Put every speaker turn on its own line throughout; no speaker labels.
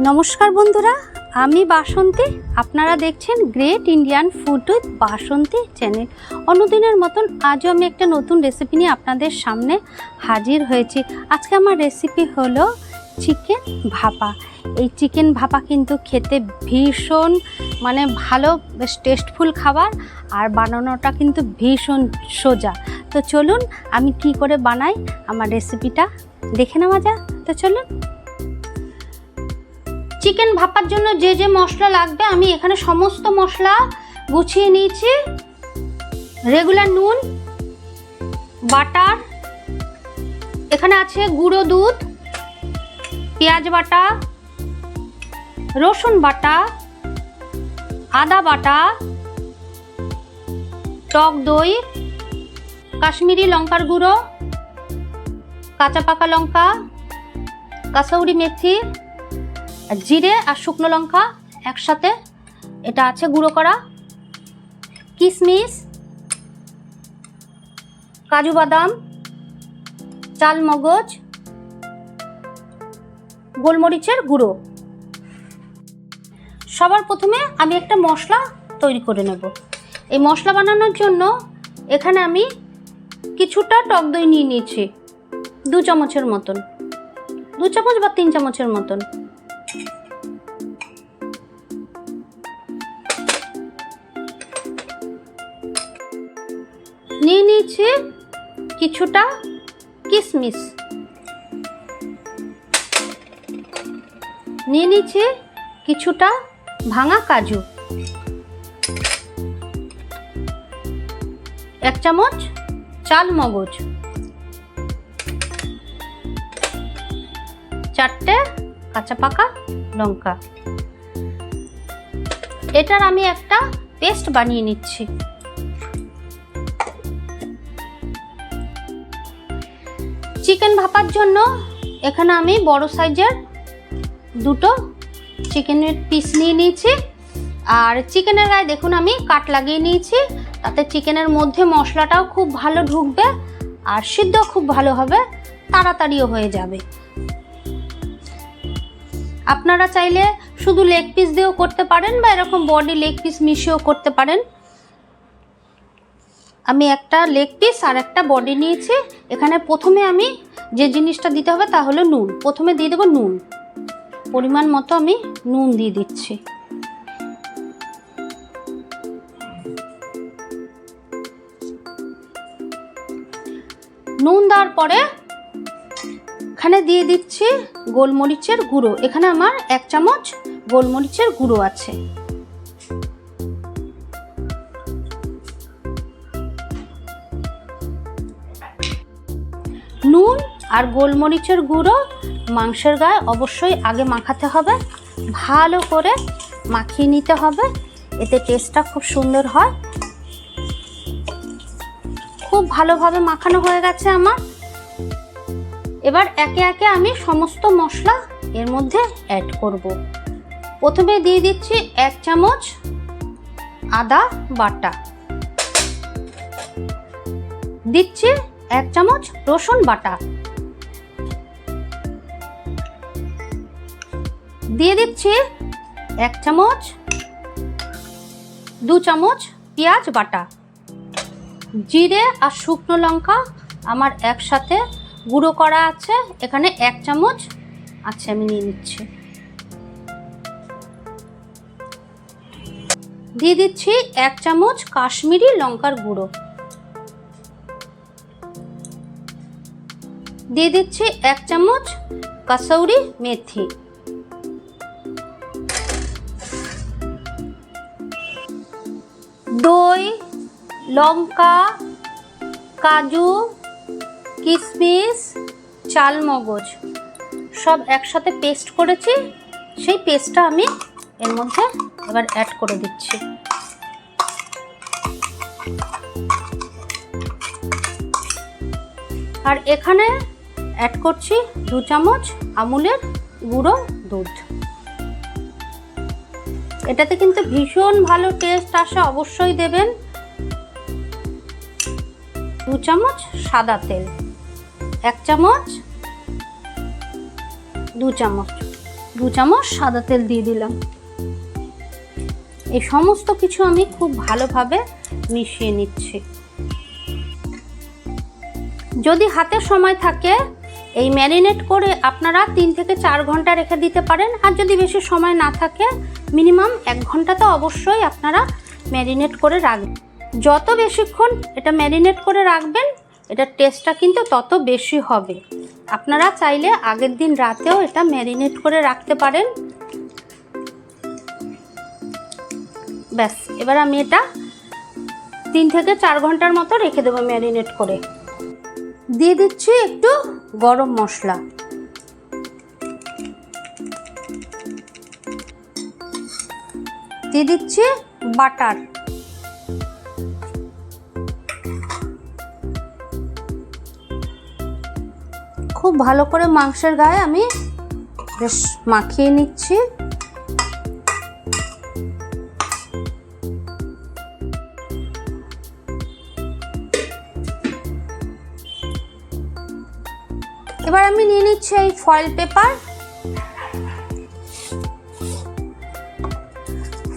নমস্কার বন্ধুরা, আমি বাসন্তী। আপনারা দেখছেন great Indian food with Basanti channel. অন্যদিনের মতন আজও আমি একটা নতুন রেসিপি নিয়ে আপনাদের সামনে হাজির হয়েছি। আজকে আমার রেসিপি হলো চিকেন ভাপা। এই চিকেন ভাপা কিন্তু খেতে ভীষণ ভালো, বেশ টেস্টফুল খাবার, আর বানানোটা কিন্তু ভীষণ সোজা। তো চলুন আমি কি করে বানাই আমার রেসিপিটা দেখে নেওয়া যাক। তো চলুন। চিকেন ভাপার জন্য যে যে মশলা লাগবে আমি এখানে সমস্ত মশলা গুছিয়ে নিয়েছি। রেগুলার নুন, বাটার, এখানে আছে গুঁড়ো দুধ, পেঁয়াজ বাটা, রসুন বাটা, আদা বাটা, টক দই, কাশ্মীরি লঙ্কার গুঁড়ো, কাঁচা পাকা লঙ্কা, কাসৌরি মেথি, জিরে আর শুকনো লঙ্কা একসাথে এটা আছে গুঁড়ো করা, কিশমিশ, কাজু বাদাম, চাল মগজ, গোলমরিচের গুঁড়ো। সবার প্রথমে আমি একটা মশলা তৈরি করে নেব। এই মশলা বানানোর জন্য এখানে আমি কিছুটা টক দই নিয়ে নিয়েছি, 2 চামচের মতন, 2 চামচ বা 3 চামচের মতন। নিয়ে নিয়েছি কিছুটা কিশমিশ, নিয়ে নিয়েছি কিছুটা ভাঙা কাজু, 1 চামচ চাল মগজ, 4টে কাঁচা পাকা লঙ্কা। এটার আমি একটা পেস্ট বানিয়ে নিচ্ছি। চিকেন ভাপার জন্য এখানে আমি বড় সাইজের 2টো চিকেনের পিস নিয়ে নিয়েছি। আর চিকেনের গায়ে দেখুন আমি কাট লাগিয়ে নিয়েছি, তাতে চিকেনের মধ্যে মশলাটাও খুব ভালো ঢুকবে আর সিদ্ধ খুব ভালো হবে, তাড়াতাড়িও হয়ে যাবে। আপনারা চাইলে শুধু লেগ পিস দিয়েও করতে পারেন বা এরকম বডি লেগ পিস মিশিয়েও করতে পারেন। আমি একটা লেগ পিস আর একটা বডি নিয়েছি। এখানে প্রথমে আমি যে জিনিসটা দিতে হবে তা হলো নুন। প্রথমে দিয়ে দেবো নুন, পরিমাণ মতো আমি নুন দিয়ে দিচ্ছি। নুন দেওয়ার পরে এখানে দিয়ে দিচ্ছি গোলমরিচের গুঁড়ো। এখানে আমার 1 চামচ গোলমরিচের গুঁড়ো আছে। নুন আর গোলমরিচের গুঁড়ো মাংসের গায়ে অবশ্যই আগে মাখাতে হবে, ভালো করে মাখিয়ে নিতে হবে, এতে টেস্টটা খুব সুন্দর হয়। খুব ভালোভাবে মাখানো হয়ে গেছে আমার। এবার একে একে আমি সমস্ত মশলা এর মধ্যে অ্যাড করব। প্রথমে দিয়ে দিচ্ছি 1 চামচ আদা বাটা, দিচ্ছি 1 চামচ রসুন বাটা, দিয়ে দিচ্ছি 1 চামচ 2 চামচ পেঁয়াজ বাটা, জিরে আর শুকনো লঙ্কা আমার একসাথে গুঁড়ো করা আছে, এখানে 1 চামচ আছে, আমি নিয়ে নিচ্ছি। দিয়ে দিচ্ছি 1 চামচ কাশ্মীরি লঙ্কার গুঁড়ো, দিয়ে দিচ্ছি 1 চামচ কাসৌরি মেথি, দই, লঙ্কা, কাজু, কিশমিশ, চাল মগজ সব একসাথে পেস্ট করেছি। সেই পেস্টটা আমি এর মধ্যে এবার অ্যাড করে দিচ্ছি। আর এখানে অ্যাড করছি 2 চামচ আমুলের গুঁড়ো দুধ। এটাতে কিন্তু ভীষণ ভালো টেস্ট আসে, অবশ্যই দেবেন। 2 চামচ সাদা তেল, 1 চামচ, 2 চামচ 2 চামচ সাদা তেল দিয়ে দিলাম। এই সমস্ত কিছু আমি খুব ভালোভাবে মিশিয়ে নিচ্ছি। যদি হাতে সময় থাকে এই ম্যারিনেট করে আপনারা 3 থেকে 4 ঘন্টা রেখে দিতে পারেন, আর যদি বেশি সময় না থাকে মিনিমাম 1 ঘন্টা তো অবশ্যই আপনারা ম্যারিনেট করে রাখবেন। যত বেশিক্ষণ এটা ম্যারিনেট করে রাখবেন এটার টেস্টটা কিন্তু তত বেশি হবে। আপনারা চাইলে আগের দিন রাতেও এটা ম্যারিনেট করে রাখতে পারেন। ব্যাস, এবার আমি এটা 3 থেকে 4 ঘন্টার মতো রেখে দেবো ম্যারিনেট করে। দিয়ে দিচ্ছি একটু গরম মশলা, দিয়ে দিচ্ছি বাটার, খুব ভালো করে মাংসের গায়ে আমি বেশ মাখিয়ে নিচ্ছি। এবার আমি নিয়ে নিচ্ছি এই ফয়েল পেপার।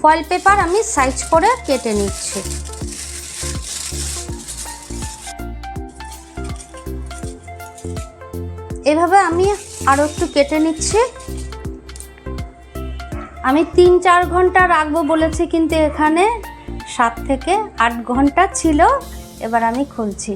ফয়েল পেপার আমি সাইজ করে কেটে নিচ্ছি। এভাবে আমি আরো একটু কেটে নিচ্ছি। আমি 3-4 ঘন্টা রাখবো বলেছি, কিন্তু এখানে 7 থেকে 8 ঘন্টা ছিল। এবার আমি খুলছি।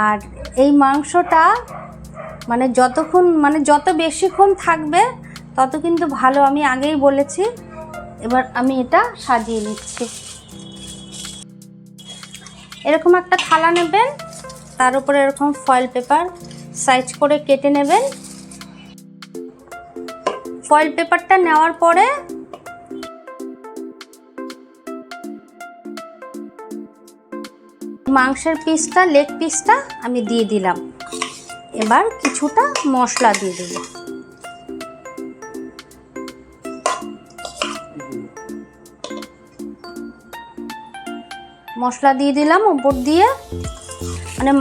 আর এই মাংসটা যত বেশিক্ষণ থাকবে তত কিন্তু ভালো, আমি আগেই বলেছি। এবার আমি এটা সাজিয়ে নিচ্ছি। এরকম একটা থালা নেবেন, তার উপরে এরকম ফয়েল পেপার সাইজ করে কেটে নেবেন। ফয়েল পেপারটা নেওয়ার পরে মাংসের পিসটা, লেগ পিসটা আমি দিয়ে দিলাম। এবার কিছুটা মশলা দিয়ে দেব। মশলা দিয়ে দিলাম উপর দিয়ে,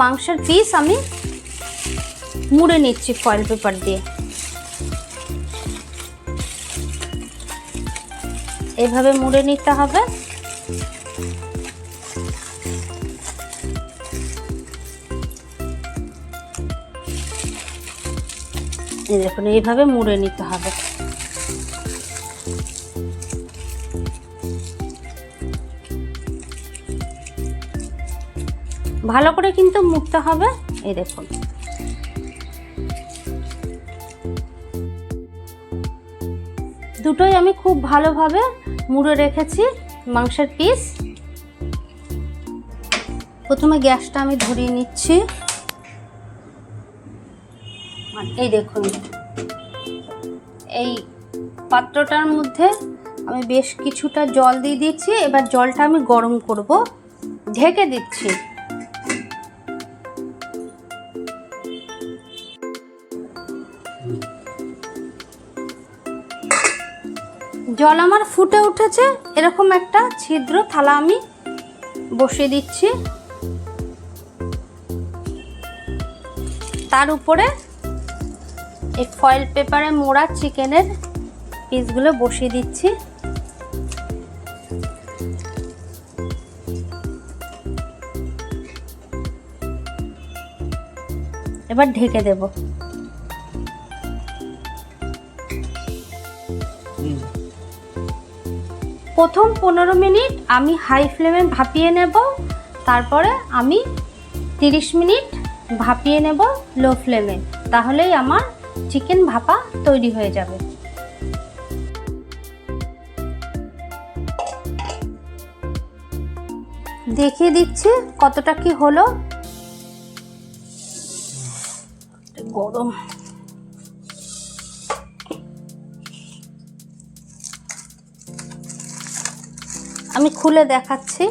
মাংসের পিস আমি মুড়ে নিচ্ছি ফয়েল পেপার দিয়ে। এইভাবে মুড়ে নিতে হবে। এই দেখুন, এইভাবে মুড়ে নিতে হবে। ভালো করে কিন্তু মুড়তে হবে। এই দেখুন, দুটোই আমি খুব ভালোভাবে মুড়ে রেখেছি মাংসের পিস। প্রথমে গ্যাসটা আমি ধরিয়ে নিচ্ছি। এই দেখুন, এই পাত্রটার মধ্যে আমি বেশ কিছুটা জল দিয়ে দিচ্ছি। এবার জলটা আমি গরম করব, ঢেকে দিচ্ছি। জল আমার ফুটে উঠেছে। এরকম একটা ছিদ্র থালা আমি বসিয়ে দিচ্ছি। তার উপরে এই ফয়েল পেপারে মোড়া চিকেনের পিসগুলো বসিয়ে দিচ্ছি। এবার ঢেকে দেব। প্রথম 15 মিনিট আমি হাই ফ্লেমে ভাপিয়ে নেব, তারপরে আমি 30 মিনিট ভাপিয়ে নেব লো ফ্লেমে। তাহলেই আমার চিকেন ভাপা তৈরি হয়ে যাবে। দেখিয়ে দিচ্ছি কতটা কি হলো। গরম, আমি খুলে দেখাচ্ছি।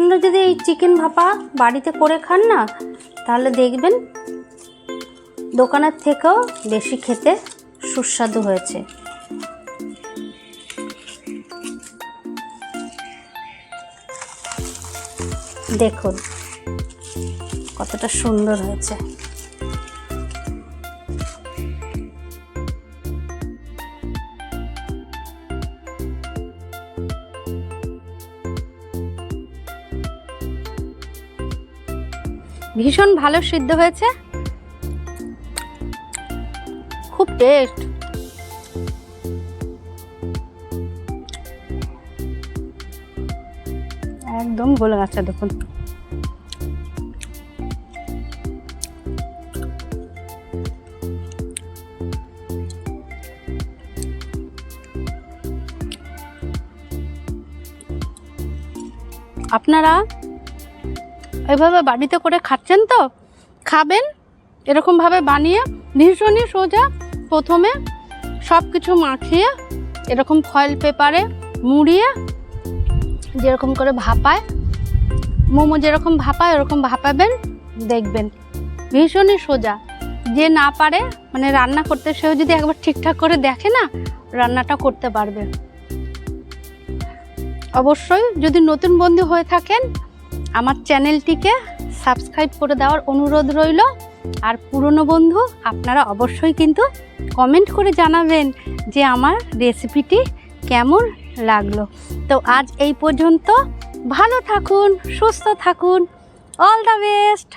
আপনারা যদি এই চিকেন ভাপা বাড়িতে করে খান না, তাহলে দেখবেন দোকানের থেকেও বেশি খেতে সুস্বাদু হয়েছে। দেখুন কতটা সুন্দর হয়েছে। ভীষণ ভালো সিদ্ধ হয়েছে, খুব টেস্ট। একদম গলে গেছে দেখুন। আপনারা এভাবে বাড়িতে করে খাচ্ছেন তো? খাবেন এরকমভাবে বানিয়ে, ভীষণই সোজা। প্রথমে সব কিছু মাখিয়ে এরকম ফয়েল পেপারে মুড়িয়ে যেরকম করে ভাপায়, মোমো যেরকম ভাপায় ওরকম ভাপাবেন, দেখবেন ভীষণই সোজা। যে না পারে মানে রান্না করতে, সেও যদি একবার ঠিকঠাক করে দেখে না, রান্নাটা করতে পারবে। অবশ্যই যদি নতুন বন্ধু হয়ে থাকেন, আমার চ্যানেলটিকে সাবস্ক্রাইব করে দেওয়ার অনুরোধ রইল। আর পুরনো বন্ধু আপনারা অবশ্যই কিন্তু কমেন্ট করে জানাবেন যে আমার রেসিপিটি কেমন লাগলো। তো আজ এই পর্যন্ত। ভালো থাকুন, সুস্থ থাকুন, অল দ্য বেস্ট।